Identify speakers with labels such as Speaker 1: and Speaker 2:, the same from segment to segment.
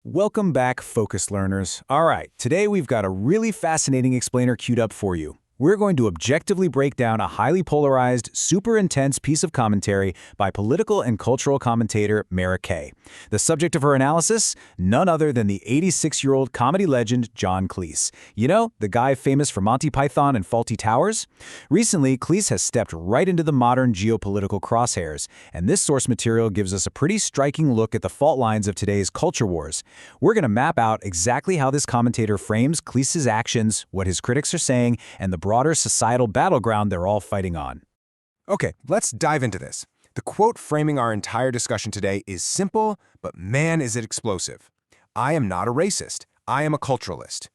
Speaker 1: Welcome back, focused learners. All right, today we've got a really fascinating explainer queued up for you. We're going to objectively break down a highly polarized, super intense piece of commentary by political and cultural commentator Meira K. The subject of her analysis? None other than the 86-year-old comedy legend John Cleese. You know, the guy famous for Monty Python and Fawlty Towers? Recently, Cleese has stepped right into the modern geopolitical crosshairs, and this source material gives us a pretty striking look at the fault lines of today's culture wars. We're going to map out exactly how this commentator frames Cleese's actions, what his critics are saying, and the broader societal battleground they're all fighting on.
Speaker 2: Okay, let's dive into this. The quote framing our entire discussion today is simple, but man is it explosive. I am not a racist. I am a culturalist.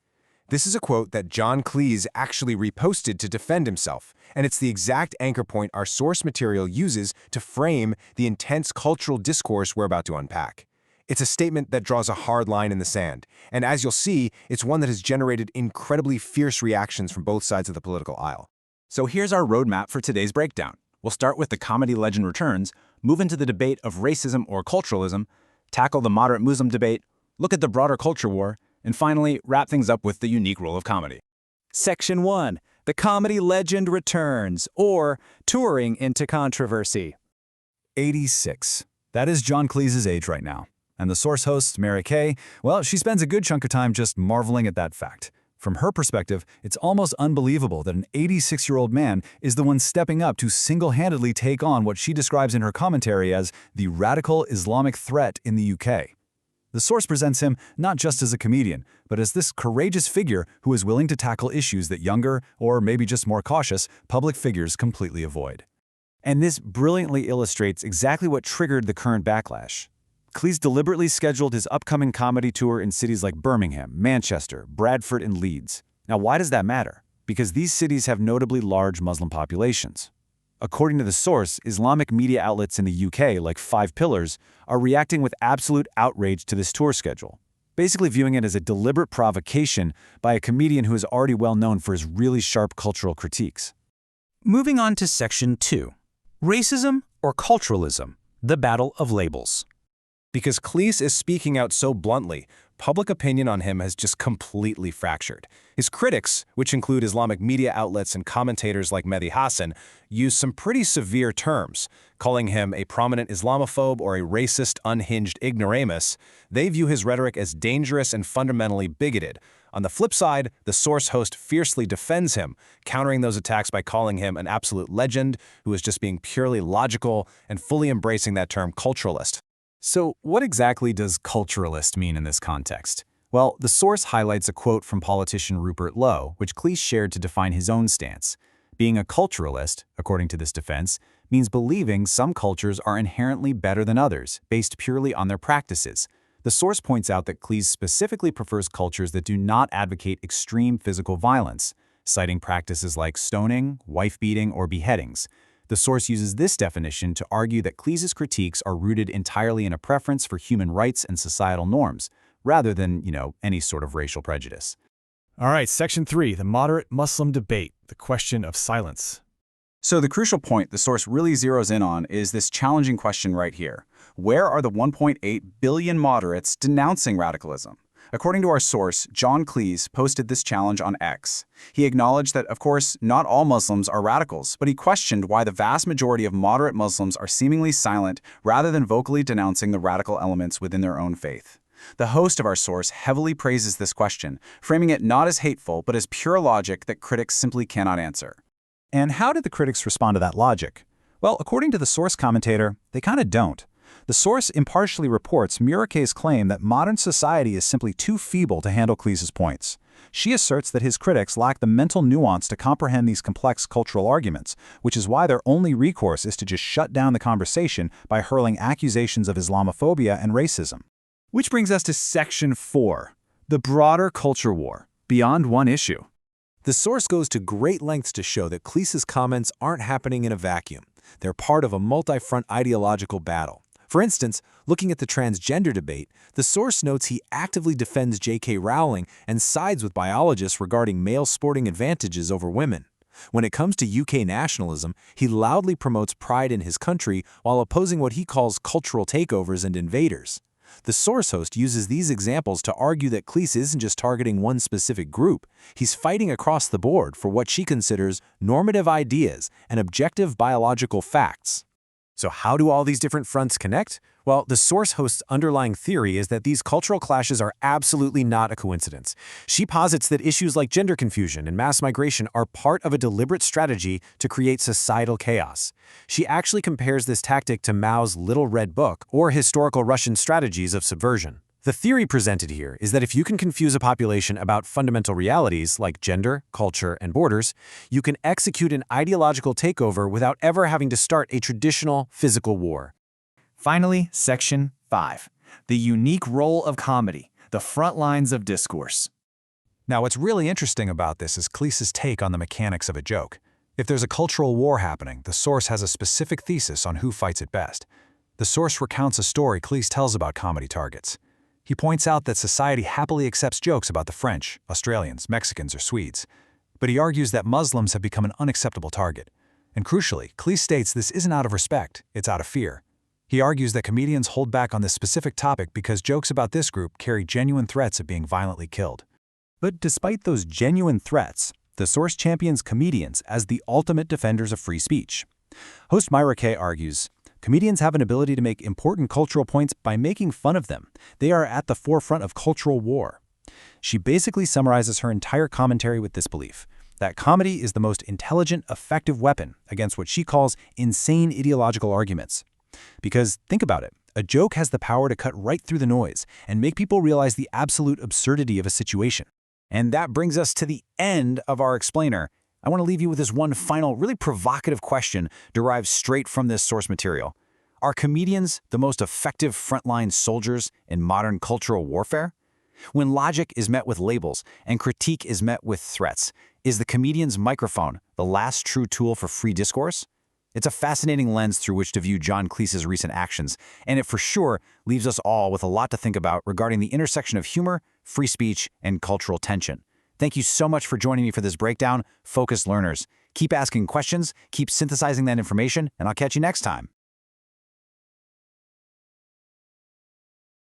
Speaker 2: This is a quote that John Cleese actually reposted to defend himself, and it's the exact anchor point our source material uses to frame the intense cultural discourse we're about to unpack. It's a statement that draws a hard line in the sand, and as you'll see, it's one that has generated incredibly fierce reactions from both sides of the political aisle.
Speaker 3: So here's our roadmap for today's breakdown. We'll start with the comedy legend returns, move into the debate of racism or culturalism, tackle the moderate Muslim debate, look at the broader culture war, and finally wrap things up with the unique role of comedy.
Speaker 1: Section 1. The comedy legend returns, or touring into controversy. 86. That is John Cleese's age right now. And the source host, Meira K, well, she spends a good chunk of time just marveling at that fact. From her perspective, it's almost unbelievable that an 86-year-old man is the one stepping up to single-handedly take on what she describes in her commentary as the radical Islamic threat in the UK. The source presents him not just as a comedian, but as this courageous figure who is willing to tackle issues that younger, or maybe just more cautious, public figures completely avoid. And this brilliantly illustrates exactly what triggered the current backlash. Cleese deliberately scheduled his upcoming comedy tour in cities like Birmingham, Manchester, Bradford, and Leeds. Now, why does that matter? Because these cities have notably large Muslim populations. According to the source, Islamic media outlets in the UK, like Five Pillars, are reacting with absolute outrage to this tour schedule, basically viewing it as a deliberate provocation by a comedian who is already well known for his really sharp cultural critiques.
Speaker 4: Moving on to Section 2. Racism or culturalism, the battle of labels.
Speaker 2: Because Cleese is speaking out so bluntly, public opinion on him has just completely fractured. His critics, which include Islamic media outlets and commentators like Mehdi Hasan, use some pretty severe terms, calling him a prominent Islamophobe or a racist, unhinged ignoramus. They view his rhetoric as dangerous and fundamentally bigoted. On the flip side, the source host fiercely defends him, countering those attacks by calling him an absolute legend who is just being purely logical and fully embracing that term culturalist.
Speaker 1: So what exactly does culturalist mean in this context? Well, the source highlights a quote from politician Rupert Lowe, which Cleese shared to define his own stance. Being a culturalist, according to this defense, means believing some cultures are inherently better than others, based purely on their practices. The source points out that Cleese specifically prefers cultures that do not advocate extreme physical violence, citing practices like stoning, wife-beating, or beheadings. The source uses this definition to argue that Cleese's critiques are rooted entirely in a preference for human rights and societal norms, rather than, any sort of racial prejudice.
Speaker 5: All right, Section 3, the moderate Muslim debate, the question of silence.
Speaker 3: So the crucial point the source really zeroes in on is this challenging question right here. Where are the 1.8 billion moderates denouncing radicalism? According to our source, John Cleese posted this challenge on X. He acknowledged that, of course, not all Muslims are radicals, but he questioned why the vast majority of moderate Muslims are seemingly silent rather than vocally denouncing the radical elements within their own faith. The host of our source heavily praises this question, framing it not as hateful, but as pure logic that critics simply cannot answer.
Speaker 1: And how did the critics respond to that logic? Well, according to the source commentator, they kind of don't. The source impartially reports Meira K's claim that modern society is simply too feeble to handle Cleese's points. She asserts that his critics lack the mental nuance to comprehend these complex cultural arguments, which is why their only recourse is to just shut down the conversation by hurling accusations of Islamophobia and racism. Which brings us to Section 4, the broader culture war, beyond one issue.
Speaker 6: The source goes to great lengths to show that Cleese's comments aren't happening in a vacuum. They're part of a multi-front ideological battle. For instance, looking at the transgender debate, the source notes he actively defends J.K. Rowling and sides with biologists regarding male sporting advantages over women. When it comes to UK nationalism, he loudly promotes pride in his country while opposing what he calls cultural takeovers and invaders. The source host uses these examples to argue that Cleese isn't just targeting one specific group, he's fighting across the board for what she considers normative ideas and objective biological facts. So how do all these different fronts connect? Well, the source host's underlying theory is that these cultural clashes are absolutely not a coincidence. She posits that issues like gender confusion and mass migration are part of a deliberate strategy to create societal chaos. She actually compares this tactic to Mao's Little Red Book or historical Russian strategies of subversion. The theory presented here is that if you can confuse a population about fundamental realities like gender, culture, and borders, you can execute an ideological takeover without ever having to start a traditional physical war.
Speaker 3: Finally, Section 5. The unique role of comedy, the front lines of discourse.
Speaker 1: Now, what's really interesting about this is Cleese's take on the mechanics of a joke. If there's a cultural war happening, the source has a specific thesis on who fights it best. The source recounts a story Cleese tells about comedy targets. He points out that society happily accepts jokes about the French, Australians, Mexicans, or Swedes. But he argues that Muslims have become an unacceptable target. And crucially, Cleese states this isn't out of respect, it's out of fear. He argues that comedians hold back on this specific topic because jokes about this group carry genuine threats of being violently killed. But despite those genuine threats, the source champions comedians as the ultimate defenders of free speech. Host Meira K argues, comedians have an ability to make important cultural points by making fun of them. They are at the forefront of cultural war. She basically summarizes her entire commentary with this belief, that comedy is the most intelligent, effective weapon against what she calls insane ideological arguments. Because, think about it, a joke has the power to cut right through the noise and make people realize the absolute absurdity of a situation.
Speaker 3: And that brings us to the end of our explainer. I want to leave you with this one final, really provocative question derived straight from this source material. Are comedians the most effective frontline soldiers in modern cultural warfare? When logic is met with labels and critique is met with threats, is the comedian's microphone the last true tool for free discourse? It's a fascinating lens through which to view John Cleese's recent actions, and it for sure leaves us all with a lot to think about regarding the intersection of humor, free speech, and cultural tension. Thank you so much for joining me for this breakdown, focused learners. Keep asking questions, keep synthesizing that information, and I'll catch you next time.